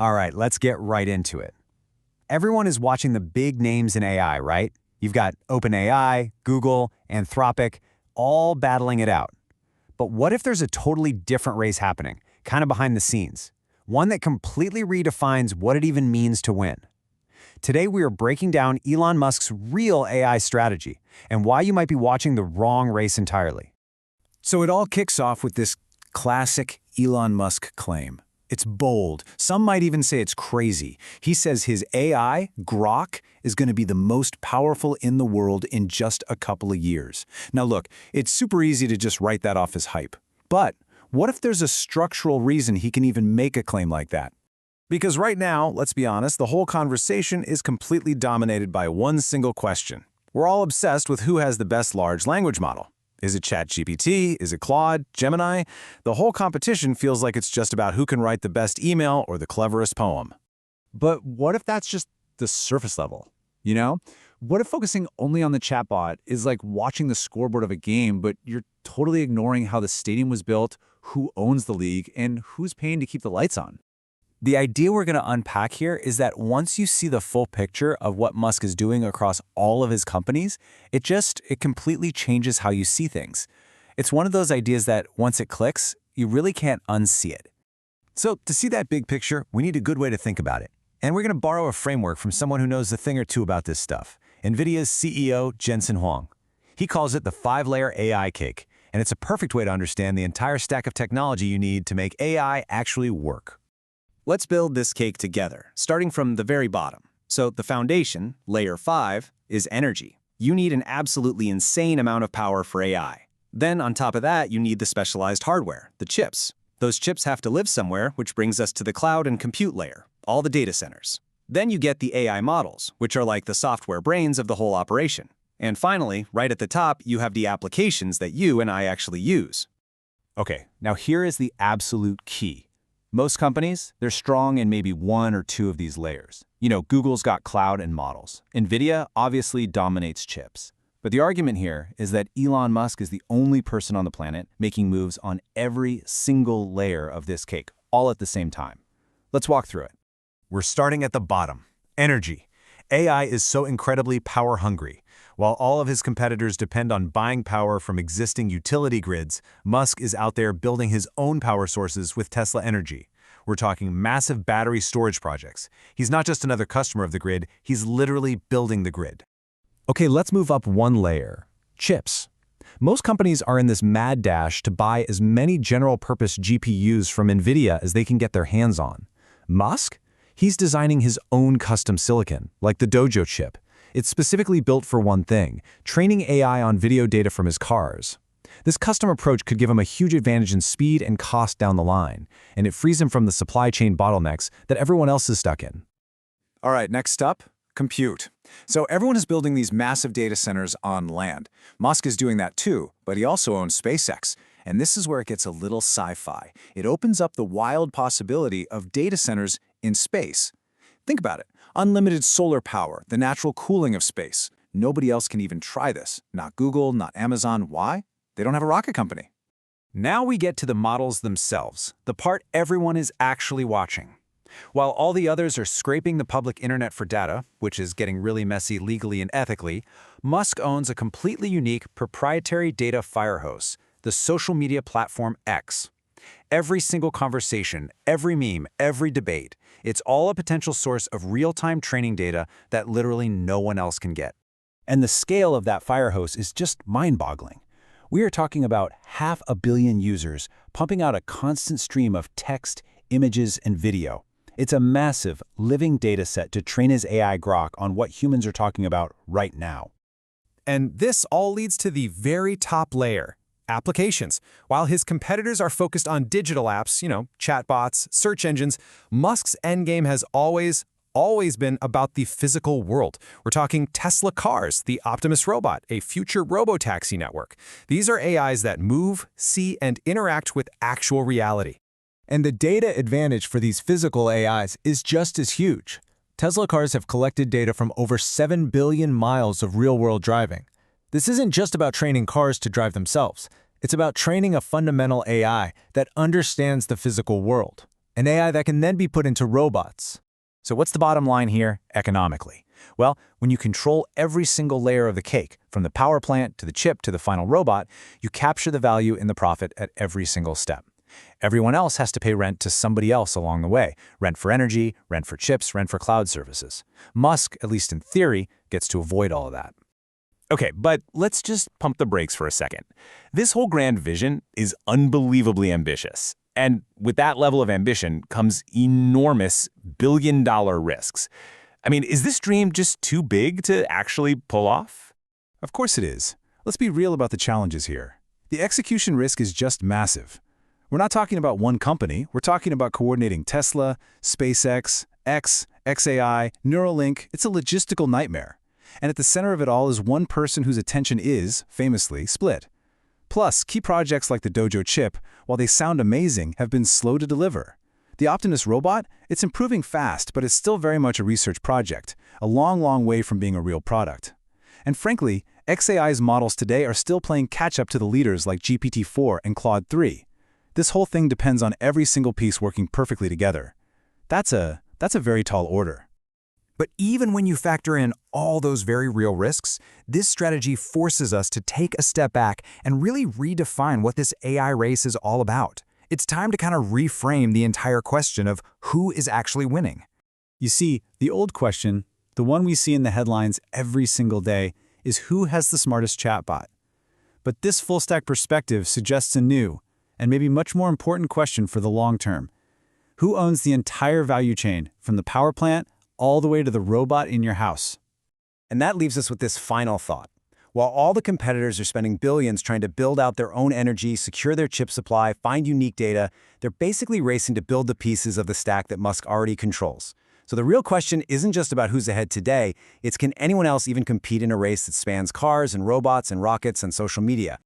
All right, let's get right into it. Everyone is watching the big names in AI, right? You've got OpenAI, Google, Anthropic, all battling it out. But what if there's a totally different race happening, kind of behind the scenes? One that completely redefines what it even means to win. Today, we are breaking down Elon Musk's real AI strategy and why you might be watching the wrong race entirely. So it all kicks off with this classic Elon Musk claim. It's bold. Some might even say it's crazy. He says his AI, Grok, is going to be the most powerful in the world in just a couple of years. Now look, it's super easy to just write that off as hype. But what if there's a structural reason he can even make a claim like that? Because right now, let's be honest, the whole conversation is completely dominated by one single question. We're all obsessed with who has the best large language model. Is it ChatGPT? Is it Claude? Gemini? The whole competition feels like it's just about who can write the best email or the cleverest poem. But what if that's just the surface level? You know? What if focusing only on the chatbot is like watching the scoreboard of a game, but you're totally ignoring how the stadium was built, who owns the league, and who's paying to keep the lights on? The idea we're going to unpack here is that once you see the full picture of what Musk is doing across all of his companies, it completely changes how you see things. It's one of those ideas that once it clicks, you really can't unsee it. So to see that big picture, we need a good way to think about it. And we're going to borrow a framework from someone who knows a thing or two about this stuff, NVIDIA's CEO, Jensen Huang. He calls it the 5-layer AI cake, and it's a perfect way to understand the entire stack of technology you need to make AI actually work. Let's build this cake together, starting from the very bottom. So the foundation, layer 5, is energy. You need an absolutely insane amount of power for AI. Then on top of that, you need the specialized hardware, the chips. Those chips have to live somewhere, which brings us to the cloud and compute layer, all the data centers. Then you get the AI models, which are like the software brains of the whole operation. And finally, right at the top, you have the applications that you and I actually use. Okay, now here is the absolute key. Most companies, they're strong in maybe one or two of these layers. You know, Google's got cloud and models. NVIDIA obviously dominates chips. But the argument here is that Elon Musk is the only person on the planet making moves on every single layer of this cake, all at the same time. Let's walk through it. We're starting at the bottom. Energy. AI is so incredibly power-hungry. While all of his competitors depend on buying power from existing utility grids, Musk is out there building his own power sources with Tesla Energy. We're talking massive battery storage projects. He's not just another customer of the grid, he's literally building the grid. Okay, let's move up one layer. Chips. Most companies are in this mad dash to buy as many general-purpose GPUs from NVIDIA as they can get their hands on. Musk? He's designing his own custom silicon, like the Dojo chip. It's specifically built for one thing, training AI on video data from his cars. This custom approach could give him a huge advantage in speed and cost down the line, and it frees him from the supply chain bottlenecks that everyone else is stuck in. All right, next up, compute. So everyone is building these massive data centers on land. Musk is doing that too, but he also owns SpaceX. And this is where it gets a little sci-fi. It opens up the wild possibility of data centers in space. Think about it. Unlimited solar power, the natural cooling of space. Nobody else can even try this. Not Google, not Amazon. Why? They don't have a rocket company. Now we get to the models themselves, the part everyone is actually watching. While all the others are scraping the public internet for data, which is getting really messy legally and ethically, Musk owns a completely unique proprietary data firehose, the social media platform X. Every single conversation, every meme, every debate, it's all a potential source of real-time training data that literally no one else can get. And the scale of that firehose is just mind-boggling. We are talking about 500 million users pumping out a constant stream of text, images, and video. It's a massive, living data set to train his AI Grok on what humans are talking about right now. And this all leads to the very top layer, applications. While his competitors are focused on digital apps, chatbots, search engines, Musk's endgame has always been about the physical world. We're talking Tesla cars, the Optimus robot, a future robotaxi network. These are AIs that move, see, and interact with actual reality. And the data advantage for these physical AIs is just as huge. Tesla cars have collected data from over 7 billion miles of real-world driving. This isn't just about training cars to drive themselves. It's about training a fundamental AI that understands the physical world. an AI that can then be put into robots. So what's the bottom line here economically? Well, when you control every single layer of the cake, from the power plant to the chip to the final robot, you capture the value in the profit at every single step. Everyone else has to pay rent to somebody else along the way. Rent for energy, rent for chips, rent for cloud services. Musk, at least in theory, gets to avoid all of that. Okay, but let's just pump the brakes for a second. This whole grand vision is unbelievably ambitious. And with that level of ambition comes enormous billion-dollar risks. I mean, is this dream just too big to actually pull off? Of course it is. Let's be real about the challenges here. The execution risk is just massive. We're not talking about one company. We're talking about coordinating Tesla, SpaceX, xAI, Neuralink. It's a logistical nightmare. And at the center of it all is one person whose attention is, famously, split. Plus, key projects like the Dojo chip, while they sound amazing, have been slow to deliver. The Optimus robot, it's improving fast, but it's still very much a research project, a long, long way from being a real product. And frankly, xAI's models today are still playing catch-up to the leaders like GPT-4 and Claude 3. This whole thing depends on every single piece working perfectly together. That's a very tall order. But even when you factor in all those very real risks, this strategy forces us to take a step back and really redefine what this AI race is all about. It's time to kind of reframe the entire question of who is actually winning. You see, the old question, the one we see in the headlines every single day, is who has the smartest chatbot? But this full-stack perspective suggests a new, and maybe much more important question for the long term. Who owns the entire value chain, from the power plant all the way to the robot in your house? And that leaves us with this final thought. While all the competitors are spending billions trying to build out their own energy, secure their chip supply, find unique data, they're basically racing to build the pieces of the stack that Musk already controls. So the real question isn't just about who's ahead today, it's can anyone else even compete in a race that spans cars and robots and rockets and social media?